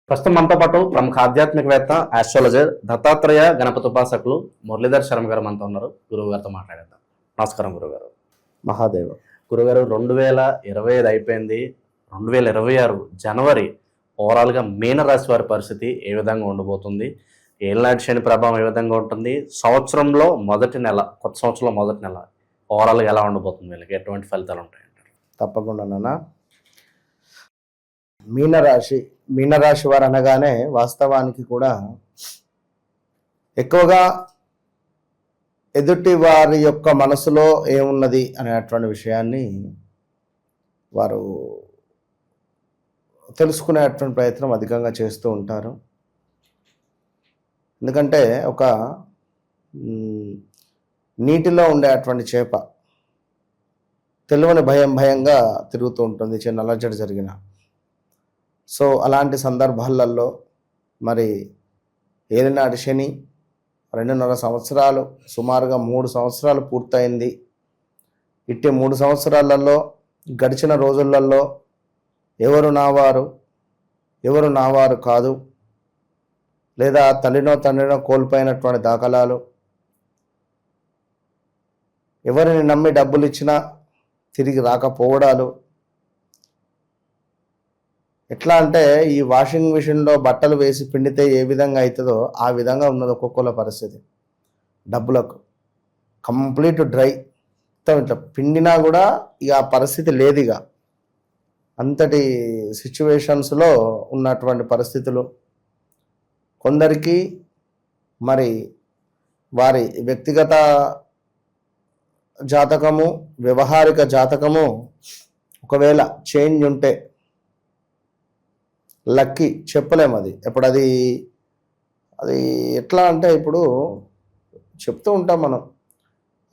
ప్రస్తుతం మనతో పాటు ప్రముఖ ఆధ్యాత్మికవేత్త ఆస్ట్రాలజర్ దత్తాత్రేయ గణపతి ఉపాసకులు మురళీధర్ శర్మ గారు మనతో ఉన్నారు. గురువు గారితో మాట్లాడేద్దాం. నమస్కారం గురుగారు. మహాదేవ. గురుగారు, 2025 అయిపోయింది. 2026 జనవరి ఓవరాల్గా మీనరాశి వారి పరిస్థితి ఏ విధంగా ఉండబోతుంది? ఏళ్ళనాటి శని ప్రభావం ఏ విధంగా ఉంటుంది? సంవత్సరంలో మొదటి నెల, కొత్త సంవత్సరంలో మొదటి నెల ఓవరాల్గా ఎలా ఉండబోతుంది? వీళ్ళకి ఎటువంటి ఫలితాలు ఉంటాయంటారు? తప్పకుండా నాన్న. మీనరాశి వారు అనగానే వాస్తవానికి కూడా ఎక్కువగా ఎదుటి వారి యొక్క మనసులో ఏమున్నది అనేటువంటి విషయాన్ని వారు తెలుసుకునేటువంటి ప్రయత్నం అధికంగా చేస్తూ ఉంటారు. ఎందుకంటే ఒక నీటిలో ఉండేటువంటి చేప తెలియని భయంగా తిరుగుతూ ఉంటుంది చిన్న అలజడి జరిగిన. సో అలాంటి సందర్భాలలో మరి ఏలినాటి శని 2.5 సంవత్సరాలు, సుమారుగా 3 సంవత్సరాలు పూర్తయింది. ఇట్టి 3 సంవత్సరాలలో గడిచిన రోజులలో ఎవరు నావారు, ఎవరు నావారు కాదు, లేదా తల్లినో తండ్రినో కోల్పోయినటువంటి దాఖలాలు, ఎవరిని నమ్మి డబ్బులు ఇచ్చినా తిరిగి రాకపోవడాలు, ఎట్లా అంటే ఈ వాషింగ్ మిషన్లో బట్టలు వేసి పిండితే ఏ విధంగా అవుతుందో ఆ విధంగా ఉన్నది ఒక్కొక్కల పరిస్థితి. డబ్బులకు కంప్లీట్ డ్రై, ఇట్లా పిండినా కూడా ఇక ఆ పరిస్థితి లేదు. ఇక అంతటి సిచ్యువేషన్స్లో ఉన్నటువంటి పరిస్థితులు. కొందరికి మరి వారి వ్యక్తిగత జాతకము, వ్యవహారిక జాతకము ఒకవేళ చేంజ్ ఉంటే లక్కీ చెప్పలేము. అది ఎప్పుడు అది ఎట్లా అంటే ఇప్పుడు చెప్తూ ఉంటాం మనం.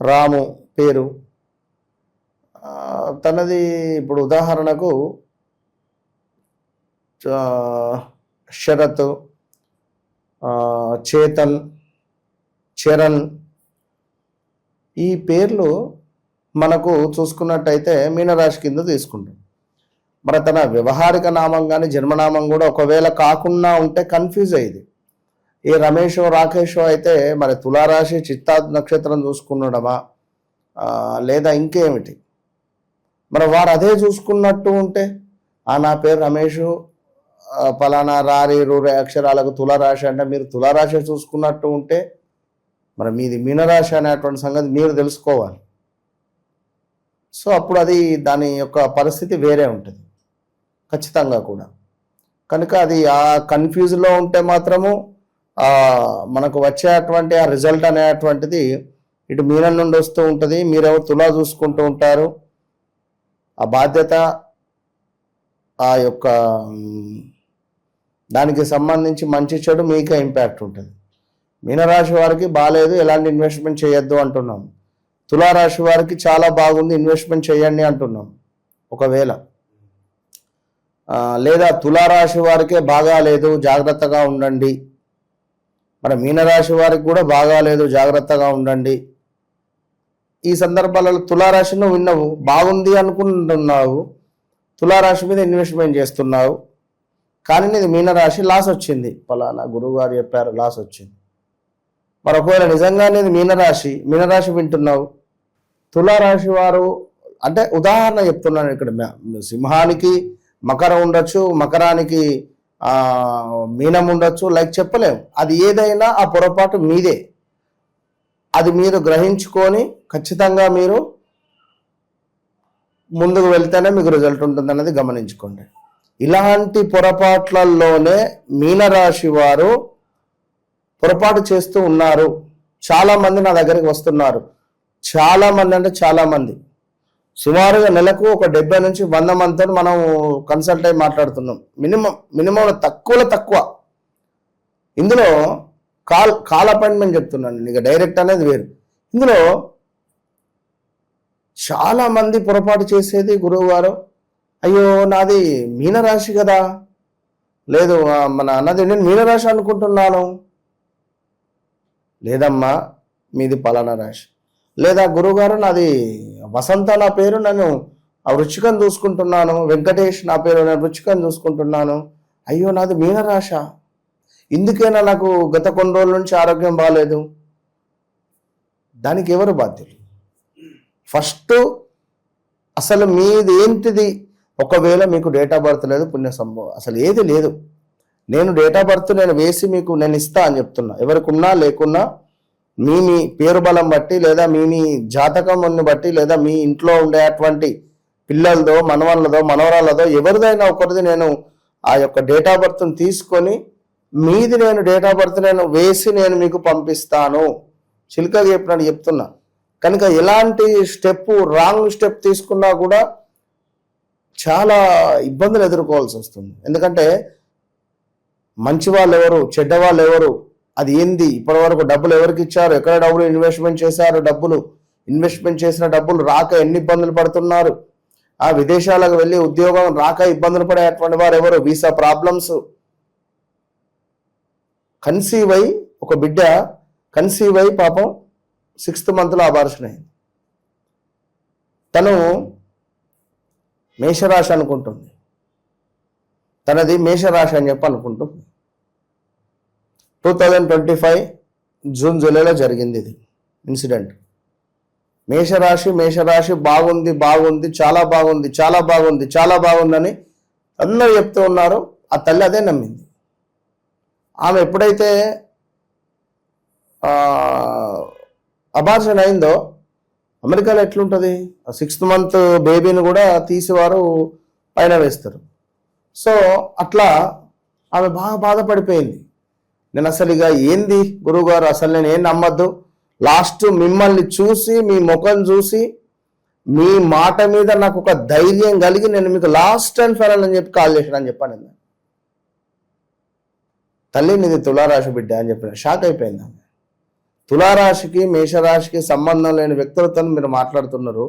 రాము పేరు తనది ఇప్పుడు ఉదాహరణకు శరత్, చేతన్, చరణ్, ఈ పేర్లు మనకు చూసుకున్నట్టయితే మీనరాశి కింద తీసుకుంటాం. మరి తన వ్యవహారిక నామం కానీ జన్మనామం కూడా ఒకవేళ కాకుండా ఉంటే కన్ఫ్యూజ్ అయ్యేది. ఏ రమేషో రాకేషో అయితే మరి తులారాశి చిత్తా నక్షత్రం చూసుకున్నడమా లేదా ఇంకేమిటి? మరి వారు అదే చూసుకున్నట్టు ఉంటే నా పేరు రమేషు, ఫలానా రారి రూరే అక్షరాలకు తులారాశి అంటే మీరు తులారాశి చూసుకున్నట్టు ఉంటే మరి మీది మీనరాశి అనేటువంటి సంగతి మీరు తెలుసుకోవాలి. సో అప్పుడు అది దాని యొక్క పరిస్థితి వేరే ఉంటుంది ఖచ్చితంగా కూడా. కనుక అది ఆ కన్ఫ్యూజ్లో ఉంటే మాత్రము మనకు వచ్చేటువంటి ఆ రిజల్ట్ అనేటువంటిది ఇటు మీనం నుండి వస్తూ ఉంటుంది. మీరెవరు తులా చూసుకుంటూ ఉంటారు. ఆ బాధ్యత, ఆ యొక్క దానికి సంబంధించి మంచి చెడు మీకే ఇంపాక్ట్ ఉంటుంది. మీనరాశి వారికి బాగాలేదు, ఎలాంటి ఇన్వెస్ట్మెంట్ చేయొద్దు అంటున్నాం. తులారాశి వారికి చాలా బాగుంది, ఇన్వెస్ట్మెంట్ చేయండి అంటున్నాం. ఒకవేళ లేదా తులారాశి వారికే బాగాలేదు, జాగ్రత్తగా ఉండండి. మరి మీనరాశి వారికి కూడా బాగాలేదు, జాగ్రత్తగా ఉండండి. ఈ సందర్భాలలో తులారాశిను విన్నావు, బాగుంది అనుకుంటున్నావు, తులారాశి మీద ఇన్వెస్ట్మెంట్ చేస్తున్నావు, కానీ నీది మీనరాశి, లాస్ వచ్చింది. ఫలానా గురువు గారు చెప్పారు లాస్ వచ్చింది. మరి ఒకవేళ నిజంగానే మీనరాశి వింటున్నావు, తులారాశి వారు అంటే ఉదాహరణ చెప్తున్నాను ఇక్కడ. సింహానికి మకరం ఉండొచ్చు, మకరానికి మీనం ఉండొచ్చు, లైక్ చెప్పలేము. అది ఏదైనా ఆ పొరపాటు మీదే. అది మీరు గ్రహించుకొని ఖచ్చితంగా మీరు ముందుకు వెళ్తేనే మీకు రిజల్ట్ ఉంటుందన్నది గమనించుకోండి. ఇలాంటి పొరపాట్లలోనే మీనరాశి వారు పొరపాటు చేస్తూ ఉన్నారు. చాలామంది నా దగ్గరికి వస్తున్నారు. చాలామంది అంటే చాలామంది, సుమారుగా నెలకు ఒక 70 నుంచి 100 మందితో మనం కన్సల్ట్ అయి మాట్లాడుతున్నాం. మినిమం తక్కువ. ఇందులో కాల్ అపాయింట్మెంట్ చెప్తున్నాను, ఇక డైరెక్ట్ అనేది వేరు. ఇందులో చాలామంది పొరపాటు చేసేది గురువు గారు, అయ్యో నాది మీనరాశి కదా, లేదు మన అన్నది నేను మీనరాశి అనుకుంటున్నాను. లేదమ్మా మీది పలానా రాశి. లేదా గురువుగారు నాది వసంత నా పేరు, నన్ను ఆ వృచ్చికం చూసుకుంటున్నాను, వెంకటేష్ నా పేరు, నేను వృచ్చికం చూసుకుంటున్నాను, అయ్యో నాది మీనరాశ, ఇందుకైనా నాకు గత కొన్ని రోజుల నుంచి ఆరోగ్యం బాగాలేదు. దానికి ఎవరు బాధ్యులు? ఫస్ట్ అసలు మీది ఏంటిది? ఒకవేళ మీకు డేట్ ఆఫ్ బర్త్ లేదు, పుణ్య సంభవం అసలు ఏది లేదు, నేను డేట్ ఆఫ్ బర్త్ నేను వేసి మీకు నేను ఇస్తా అని చెప్తున్నా. ఎవరికి ఉన్నా లేకున్నా మీ పేరు బలం బట్టి, లేదా మీ జాతకం బట్టి, లేదా మీ ఇంట్లో ఉండేటువంటి పిల్లలదో, మనవళ్ళదో, మనవరాళ్ళదో ఎవరిదైనా ఒకరిది నేను ఆ యొక్క డేట్ ఆఫ్ బర్త్ని తీసుకొని మీది నేను డేట్ ఆఫ్ బర్త్ నేను వేసి నేను మీకు పంపిస్తాను. చిలుకగా చెప్పినట్టు చెప్తున్నా. కనుక ఎలాంటి రాంగ్ స్టెప్ తీసుకున్నా కూడా చాలా ఇబ్బందులు ఎదుర్కోవాల్సి వస్తుంది. ఎందుకంటే మంచి వాళ్ళు ఎవరు, చెడ్డ వాళ్ళు ఎవరు, అది ఏంది, ఇప్పటి వరకు డబ్బులు ఎవరికి ఇచ్చారు, ఎక్కడ డబ్బులు ఇన్వెస్ట్మెంట్ చేశారు, ఇన్వెస్ట్మెంట్ చేసిన డబ్బులు రాక ఎన్ని ఇబ్బందులు పడుతున్నారు, ఆ విదేశాలకు వెళ్ళి ఉద్యోగం రాక ఇబ్బందులు పడేటువంటి వారు ఎవరు, వీసా ప్రాబ్లమ్స్, ఒక బిడ్డ కన్సీవ్ అయి పాపం 6th monthలో అబార్షన్ అయింది. తను మేషరాశి అనుకుంటుంది, తనది మేషరాశి అని చెప్పి అనుకుంటుంది. 2025 జూన్ జూలైలో జరిగింది ఇది ఇన్సిడెంట్. మేషరాశి బాగుంది, చాలా బాగుందని అందరూ చెప్తూ ఉన్నారు. ఆ తల్లి అదే నమ్మింది. ఆమె ఎప్పుడైతే అబార్షన్ అయిందో, అమెరికాలో ఎట్లుంటుంది, 6th month బేబీని కూడా తీసేవారు పైన వేస్తారు. సో అట్లా ఆమె బాగా బాధపడిపోయింది. నేను అసలు ఇక ఏంది గురువుగారు, అసలు నేను ఏం నమ్మద్దు, లాస్ట్ మిమ్మల్ని చూసి, మీ ముఖం చూసి, మీ మాట మీద నాకు ఒక ధైర్యం కలిగి నేను మీకు లాస్ట్ అండ్ ఫైనల్ అని చెప్పి కాల్ చేశాను అని చెప్పాను. నేను తల్లి నీది తులారాశి బిడ్డ అని చెప్పిన. షాక్ అయిపోయింది ఆమె. తులారాశికి మేషరాశికి సంబంధం లేని వ్యక్తులతో మీరు మాట్లాడుతున్నారు,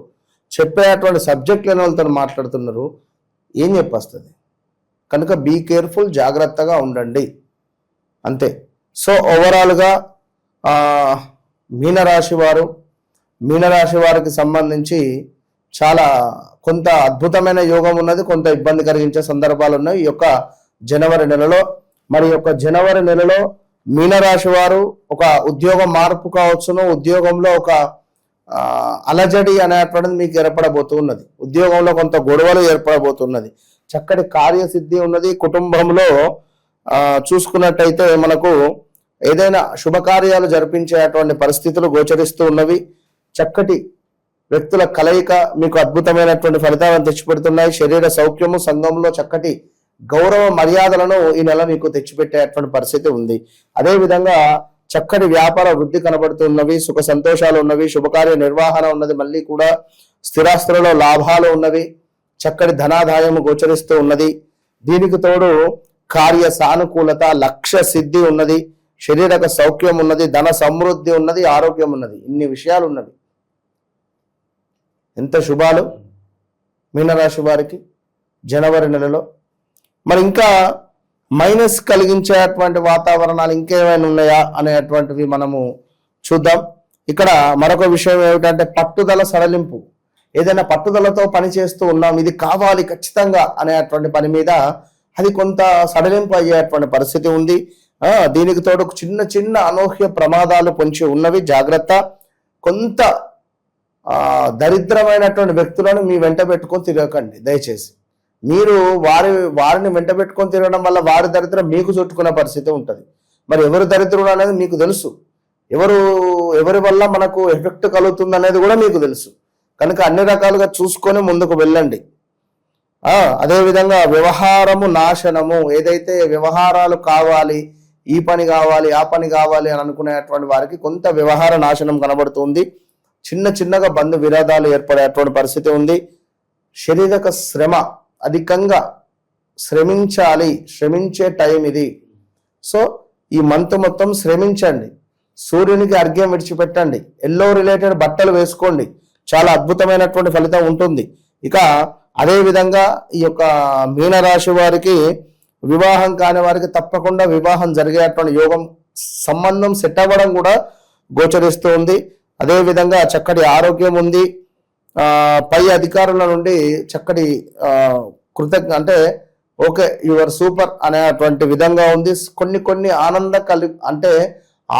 చెప్పేటువంటి సబ్జెక్ట్ లేని వాళ్ళతో మాట్లాడుతున్నారు, ఏం చెప్పొస్తుంది? కనుక బీ కేర్ఫుల్, జాగ్రత్తగా ఉండండి అంతే. సో ఓవరాల్గా మీనరాశి వారికి సంబంధించి చాలా కొంత అద్భుతమైన యోగం ఉన్నది, కొంత ఇబ్బంది కలిగించే సందర్భాలు ఉన్నాయి ఈ యొక్క జనవరి నెలలో. మరి యొక్క జనవరి నెలలో మీనరాశి వారు ఒక ఉద్యోగ మార్పు కావచ్చును, ఉద్యోగంలో ఒక అలజడి అనేటువంటిది మీకు ఏర్పడబోతున్నది, ఉద్యోగంలో కొంత గొడవలు ఏర్పడబోతున్నది, చక్కటి కార్యసిద్ధి ఉన్నది. కుటుంబంలో చూసుకున్నట్టయితే మనకు ఏదైనా శుభకార్యాలు జరిపించేటువంటి పరిస్థితులు గోచరిస్తూ ఉన్నవి. చక్కటి వ్యక్తుల కలయిక మీకు అద్భుతమైనటువంటి ఫలితాలను తెచ్చిపెడుతున్నాయి. శరీర సౌఖ్యము, సంఘంలో చక్కటి గౌరవ మర్యాదలను ఈ నెల మీకు తెచ్చిపెట్టేటువంటి పరిస్థితి ఉంది. అదేవిధంగా చక్కటి వ్యాపార వృద్ధి కనబడుతున్నవి, సుఖ సంతోషాలు ఉన్నవి, శుభకార్య నిర్వహణ ఉన్నది, మళ్ళీ కూడా స్థిరాస్తులలో లాభాలు ఉన్నవి, చక్కటి ధనాదాయము గోచరిస్తూ ఉన్నది. దీనికి తోడు కార్య సానుకూలత, లక్ష్య సిద్ధి ఉన్నది, శరీరక సౌఖ్యం ఉన్నది, ధన సమృద్ధి ఉన్నది, ఆరోగ్యం ఉన్నది. ఇన్ని విషయాలు ఉన్నవి. ఎంత శుభాలు మీనరాశి వారికి జనవరి నెలలో. మరి ఇంకా మైనస్ కలిగించేటువంటి వాతావరణాలు ఇంకేమైనా ఉన్నాయా అనేటువంటివి మనము చూద్దాం. ఇక్కడ మరొక విషయం ఏమిటంటే పట్టుదల, సడలింపు. ఏదైనా పట్టుదలతో పని చేస్తూ ఉన్నాం, ఇది కావాలి ఖచ్చితంగా అనేటువంటి పని మీద అది కొంత సడలింపు అయ్యేటువంటి పరిస్థితి ఉంది. దీనికి తోడు చిన్న చిన్న అనూహ్య ప్రమాదాలు పొంచి ఉన్నవి, జాగ్రత్త. కొంత దరిద్రమైనటువంటి వ్యక్తులను మీ వెంట పెట్టుకొని తిరగకండి దయచేసి. మీరు వారిని వెంట పెట్టుకొని తిరగడం వల్ల వారి దరిద్రం మీకు చుట్టుకునే పరిస్థితి ఉంటుంది. మరి ఎవరు దరిద్రుడు అనేది మీకు తెలుసు, ఎవరి వల్ల మనకు ఎఫెక్ట్ కలుగుతుంది అనేది కూడా మీకు తెలుసు. కనుక అన్ని రకాలుగా చూసుకొని ముందుకు వెళ్ళండి. అదేవిధంగా వ్యవహారము నాశనము. ఏదైతే వ్యవహారాలు కావాలి, ఈ పని కావాలి, ఆ పని కావాలి అని అనుకునేటువంటి వారికి కొంత వ్యవహార నాశనం కనబడుతుంది. చిన్నగా బంధు విరోధాలు ఏర్పడేటువంటి పరిస్థితి ఉంది. శారీరక శ్రమ, అధికంగా శ్రమించాలి, శ్రమించే టైం ఇది. సో ఈ మంత్ మొత్తం శ్రమించండి, సూర్యునికి అర్ఘ్యం విడిచిపెట్టండి, ఎల్లో రిలేటెడ్ బట్టలు వేసుకోండి, చాలా అద్భుతమైనటువంటి ఫలితం ఉంటుంది. ఇక అదే విధంగా ఈ యొక్క మీనరాశి వారికి వివాహం కాని వారికి తప్పకుండా వివాహం జరిగేటువంటి యోగం, సంబంధం సెట్ అవ్వడం కూడా గోచరిస్తూ ఉంది. అదేవిధంగా చక్కటి ఆరోగ్యం ఉంది. పై అధికారుల నుండి చక్కటి ఓకే యువర్ సూపర్ అనేటువంటి విధంగా ఉంది. కొన్ని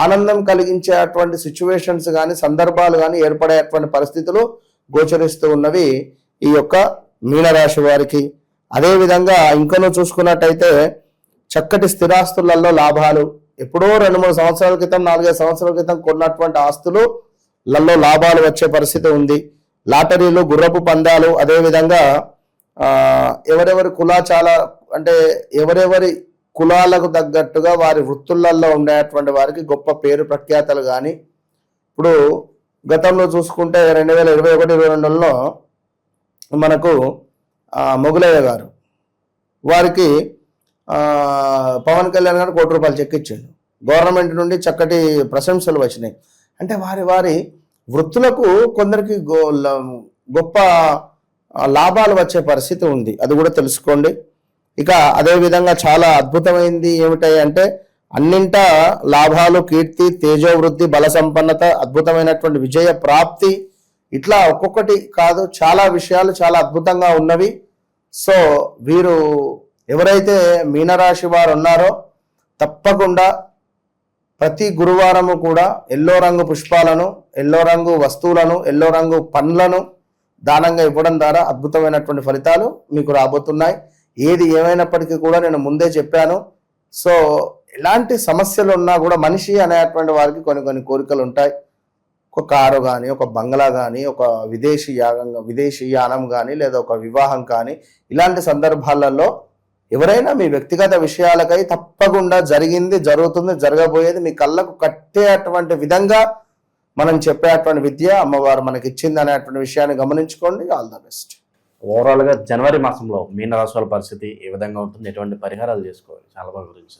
ఆనందం కలిగించేటువంటి సిచ్యువేషన్స్ కానీ సందర్భాలు కానీ ఏర్పడేటువంటి పరిస్థితులు గోచరిస్తూ ఉన్నవి ఈ యొక్క మీనరాశి వారికి. అదేవిధంగా ఇంకనూ చూసుకున్నట్టయితే చక్కటి స్థిరాస్తులలో లాభాలు, ఎప్పుడో 2-3 సంవత్సరాల క్రితం 4-5 సంవత్సరాల క్రితం కొన్నటువంటి ఆస్తులలో లాభాలు వచ్చే పరిస్థితి ఉంది. లాటరీలు, గుర్రపు పందాలు, అదేవిధంగా ఎవరెవరి ఎవరెవరి కులాలకు తగ్గట్టుగా వారి వృత్తులలో ఉండేటువంటి వారికి గొప్ప పేరు ప్రఖ్యాతలు కానీ, ఇప్పుడు గతంలో చూసుకుంటే 2021-22లో మనకు మొగులయ్య గారు వారికి పవన్ కళ్యాణ్ గారు ₹1 కోటి చెక్ ఇచ్చాడు. గవర్నమెంట్ నుండి చక్కటి ప్రశంసలు వచ్చినాయి. అంటే వారి వృత్తులకు కొందరికి గొప్ప లాభాలు వచ్చే పరిస్థితి ఉంది, అది కూడా తెలుసుకోండి. ఇక అదేవిధంగా చాలా అద్భుతమైంది ఏమిటంటే అన్నింటా లాభాలు, కీర్తి, తేజోవృద్ధి, బల సంపన్నత, అద్భుతమైనటువంటి విజయ ప్రాప్తి, ఇట్లా ఒక్కొక్కటి కాదు చాలా విషయాలు చాలా అద్భుతంగా ఉన్నవి. సో వీరు ఎవరైతే మీనరాశి వారు ఉన్నారో తప్పకుండా ప్రతి గురువారము కూడా ఎల్లో రంగు పుష్పాలను, ఎల్లో రంగు వస్తువులను, ఎల్లో రంగు పండ్లను దానంగా ఇవ్వడం ద్వారా అద్భుతమైనటువంటి ఫలితాలు మీకు రాబోతున్నాయి. ఏది ఏమైనప్పటికీ కూడా నేను ముందే చెప్పాను. సో ఎలాంటి సమస్యలు ఉన్నా కూడా మనిషి అనేటువంటి వారికి కొన్ని కోరికలు ఉంటాయి. ఒక కారు కానీ, ఒక బంగ్లా కానీ, ఒక విదేశీ యానం కానీ, లేదా ఒక వివాహం కానీ, ఇలాంటి సందర్భాలలో ఎవరైనా మీ వ్యక్తిగత విషయాలకై తప్పకుండా జరిగింది, జరుగుతుంది, జరగబోయేది మీ కళ్ళకు కట్టేటువంటి విధంగా మనం చెప్పేటువంటి విద్య అమ్మవారు మనకి ఇచ్చింది అనేటువంటి విషయాన్ని గమనించుకోండి. All the best. ఓవరాల్గా జనవరి మాసంలో మీనరాశి వారి పరిస్థితి ఏ విధంగా ఉంటుంది, ఎటువంటి పరిహారాలు చేసుకోవాలి, చాలా బాగా గురించి